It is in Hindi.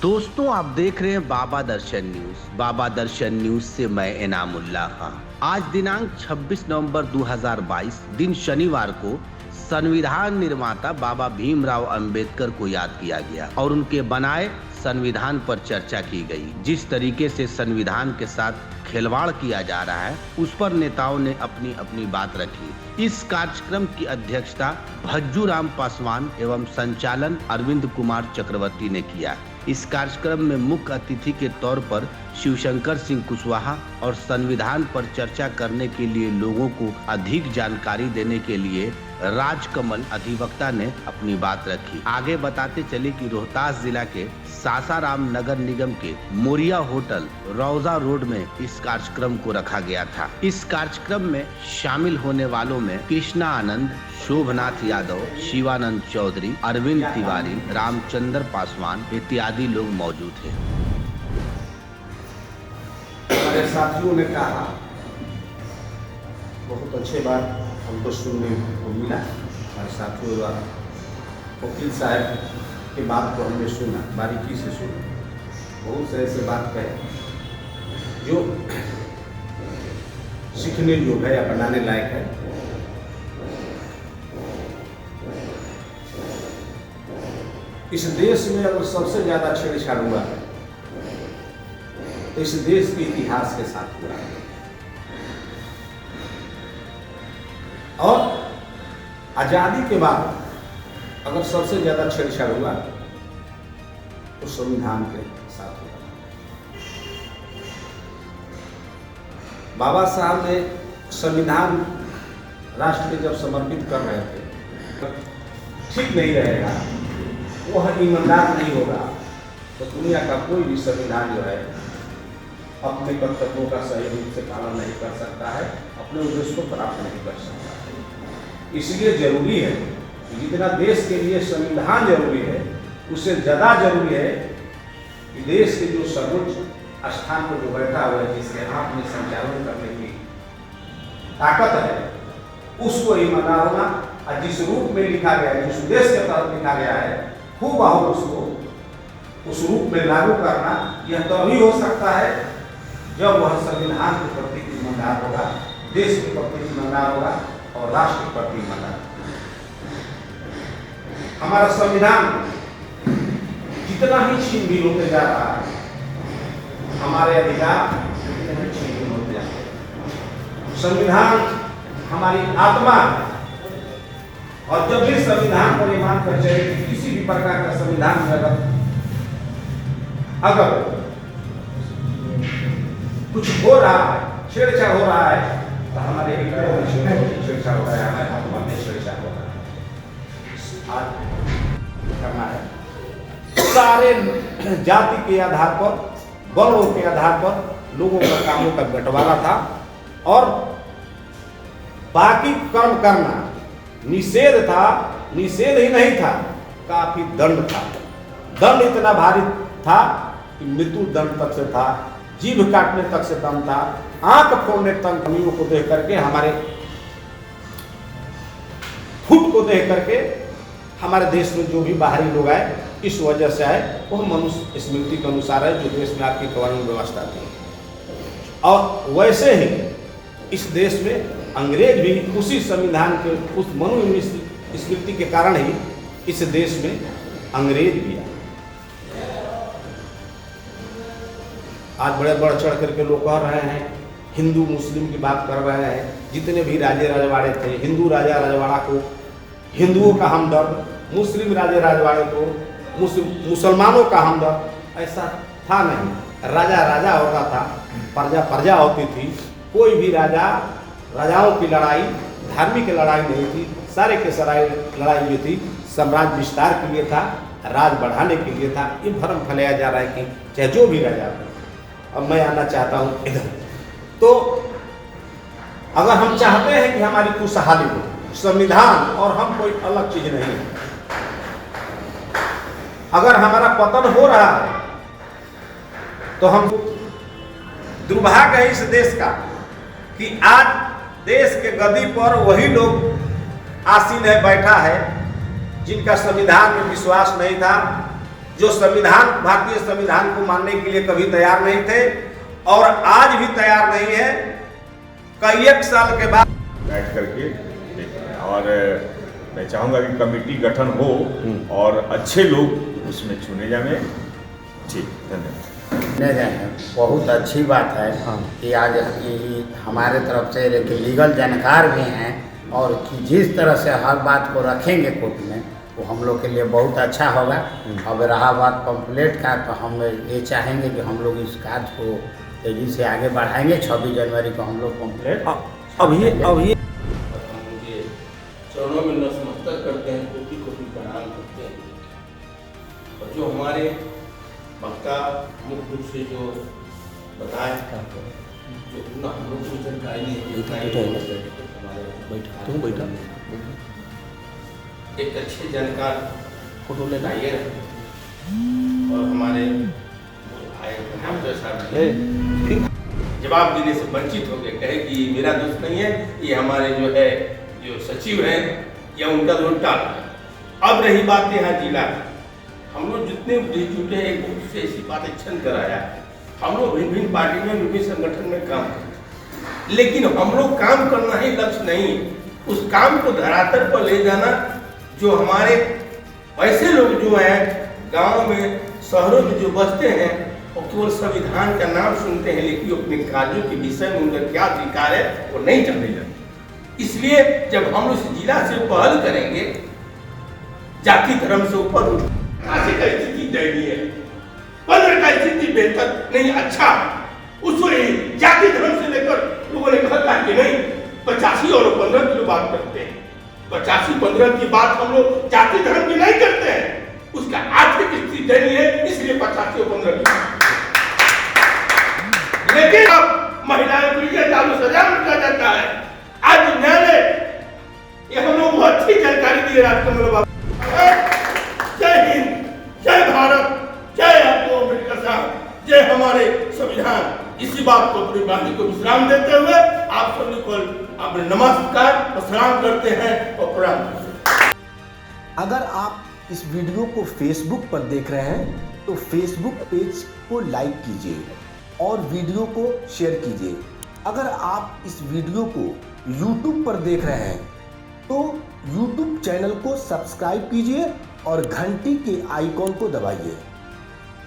दोस्तों, आप देख रहे हैं बाबा दर्शन न्यूज। बाबा दर्शन न्यूज से मैं इनामुल्लाह खां। आज दिनांक 26 नवंबर 2022 दिन शनिवार को संविधान निर्माता बाबा भीमराव अंबेडकर को याद किया गया और उनके बनाए संविधान पर चर्चा की गई। जिस तरीके से संविधान के साथ खिलवाड़ किया जा रहा है, उस पर नेताओं ने अपनी अपनी बात रखी। इस कार्यक्रम की अध्यक्षता भज्जूराम पासवान एवं संचालन अरविंद कुमार चक्रवर्ती ने किया। इस कार्यक्रम में मुख्य अतिथि के तौर पर शिवशंकर सिंह कुशवाहा और संविधान पर चर्चा करने के लिए लोगों को अधिक जानकारी देने के लिए राजकमल अधिवक्ता ने अपनी बात रखी। आगे बताते चले कि रोहतास जिला के सासाराम नगर निगम के मोरिया होटल रौजा रोड में इस कार्यक्रम को रखा गया था। इस कार्यक्रम में शामिल होने वालों में कृष्णा आनंद, शोभनाथ यादव, शिवानंद चौधरी, अरविंद तिवारी, रामचंद्र पासवान इत्यादि लोग मौजूद थे। हमारे साथियों ने कहा, बहुत अच्छी बात हमको सुनने को मिला। हमारे साथियों द्वारा वकील साहब की बात को हमने सुना, बारीकी से सुना। बहुत से ऐसे बात कहे जो सीखने योग्य है या बनाने लायक है। इस देश में अगर सबसे ज्यादा छेड़छाड़ हुआ है तो इस देश के इतिहास के साथ हुआ है। और आजादी के बाद अगर सबसे ज्यादा छेड़छाड़ हुआ तो संविधान के साथ हुआ। बाबा साहब ने संविधान राष्ट्र के जब समर्पित कर रहे थे, ठीक नहीं रहेगा, वह ईमानदार नहीं होगा तो दुनिया का कोई भी संविधान जो है अपने कर्तव्यों का सही रूप से पालन नहीं कर सकता है, अपने उद्देश्य को प्राप्त नहीं कर सकता है। इसलिए जरूरी है कि जितना देश के लिए संविधान जरूरी है, उससे ज़्यादा जरूरी है कि देश के जो सर्वोच्च स्थान पर जो बैठा हुआ है, जिसके हाथ में संचालन करने की ताकत है, उसको ईमानदार होना और जिस रूप में लिखा गया है, जिस उद्देश्य के तहत लिखा गया है, खूब उसको उस रूप में लागू करना, यह तभी हो सकता है जब वह संविधान के प्रति ईमानदार होगा, देश के प्रति ईमानदार होगा और राष्ट्र के प्रति ईमानदार। हमारा संविधान जितना ही छीन भी होते जा रहा है, हमारे अधिकार जितने ही छीन भी होते जा रहे हैं। संविधान हमारी आत्मा है और जब भी संविधान पर ईमान कर चले, किसी भी प्रकार का संविधान में अगर कुछ हो रहा है, छेड़छाड़ हो रहा है, तो हमारे छेड़छाड़ हो रहा है, हमारे आत्मा में छेड़छाड़ हो रहा है। आज करना है सारे जाति के आधार पर, वर्गों के आधार पर लोगों का कामों का बंटवारा था और बाकी कर्म करना निषेध था। निषेध ही नहीं था, काफी दंड था। दंड इतना भारी था कि मृत्यु दंड तक से था, जीभ काटने तक से दम था, आंख फोड़ने तक। कमियों को देख करके, हमारे फुट को देख करके हमारे देश में जो भी बाहरी लोग आए, इस वजह से आए, वह मनुष्य स्मृति के अनुसार है जो देश में आपकी कानून व्यवस्था थी। और वैसे ही इस देश में अंग्रेज भी उसी संविधान के, उस मनुस्मृति के कारण ही इस देश में अंग्रेज भी आए। आज बड़े बढ़ चढ़ करके लोग कह रहे हैं, हिंदू मुस्लिम की बात कर रहे हैं। जितने भी राजे राजवाड़े थे, हिंदू राजा राजवाड़ा को हिंदुओं का हमदर्द, मुस्लिम राजे राजवाड़े को मुसलमानों का हमदर्द, ऐसा था नहीं। राजा राजा होता था, प्रजा प्रजा होती थी। कोई भी राजा, राजाओं की लड़ाई धार्मिक लड़ाई नहीं थी, सारे के सारे लड़ाई ये थी साम्राज्य विस्तार के लिए था, राज बढ़ाने के लिए था। ये भ्रम फैलाया जा रहा है कि चाहे जो भी राजा हो। अब मैं आना चाहता हूँ इधर। तो अगर हम चाहते हैं कि हमारी खुशहाली हो, संविधान और हम कोई अलग चीज नहीं है। अगर हमारा पतन हो रहा है तो हम, दुर्भाग्य है इस देश का कि आज देश के गद्दी पर वही लोग आसीन है, बैठा है, जिनका संविधान में विश्वास नहीं था, जो संविधान, भारतीय संविधान को मानने के लिए कभी तैयार नहीं थे और आज भी तैयार नहीं है। कई एक साल के बाद बैठ करके देखें और मैं चाहूँगा कि कमेटी गठन हो और अच्छे लोग उसमें चुने जाए। ठीक, धन्यवाद। बहुत अच्छी बात है कि आज हमारे तरफ से लीगल जानकार भी हैं और कि जिस तरह से हर बात को रखेंगे कोर्ट में वो हम लोग के लिए बहुत अच्छा होगा। अब रहा बात पंपलेट का, तो हम ये चाहेंगे कि हम लोग इस कार्य को तेजी से आगे बढ़ाएंगे। 26 जनवरी को हम लोग पंपलेट अभी मुझे चरणों में नतमस्तक करते हैं, कोटि कोटि प्रणाम करते हैं। और जो हमारे वक्ता मुख्य रूप से जो बताए, जो हम लोग को जानकारी नहीं, एक अच्छे जानकार फोटो लगाइए और हमारे जवाब देने से वंचित हो गए, कहे कि मेरा दोस्त नहीं है, ये हमारे जो है जो सचिव हैं या उनका दोस्त टाल है। अब रही बात यहाँ जिला, हम लोग जितने जुटे हैं एक दूसरे से ऐसी बात क्षण कराया। हम लोग भिन्न भिन्न पार्टी में विभिन्न संगठन में काम करते, लेकिन हम लोग काम करना ही लक्ष्य नहीं, उस काम को धरातल पर ले जाना। जो हमारे ऐसे लोग जो हैं गांव में शहरों में जो बसते हैं वो केवल संविधान का नाम सुनते हैं, लेकिन अपने कार्यों के विषय में उनका क्या अधिकार है वो नहीं जानते जाते। इसलिए जब हम उस जिला से पहल करेंगे, जाति धर्म से ऊपर आज का स्थिति दयनीय है, 15 का स्थिति बेहतर नहीं, अच्छा। उसको जाति धर्म से लेकर लोगों ने कहा कि नहीं 85 और 15 की बात करते हैं। 85-15 की बात हम लोग जाति धर्म की नहीं करते हैं, उसका आर्थिक स्थिति दयनीय है, इसलिए 85 और 15 की। लेकिन अब महिलाओं को ये चालू सजा किया जाता है। आज न्यायालय ये हम लोग बहुत अच्छी जानकारी दी राजकमल बाबू। जय हिंद, जय भारत, जय आपको अम्बेडकर साहब, जय हमारे संविधान। इसी बात को अपनी वाणी को विश्राम देते हुए आप सभी को अपने नमस्कार और सलाम करते हैं और प्रणाम करते हैं। अगर आप इस वीडियो को फेसबुक पर देख रहे हैं तो फेसबुक पेज को लाइक कीजिए और वीडियो को शेयर कीजिए। अगर आप इस वीडियो को यूट्यूब पर देख रहे हैं तो यूट्यूब चैनल को सब्सक्राइब कीजिए और घंटी के आइकॉन को दबाइए।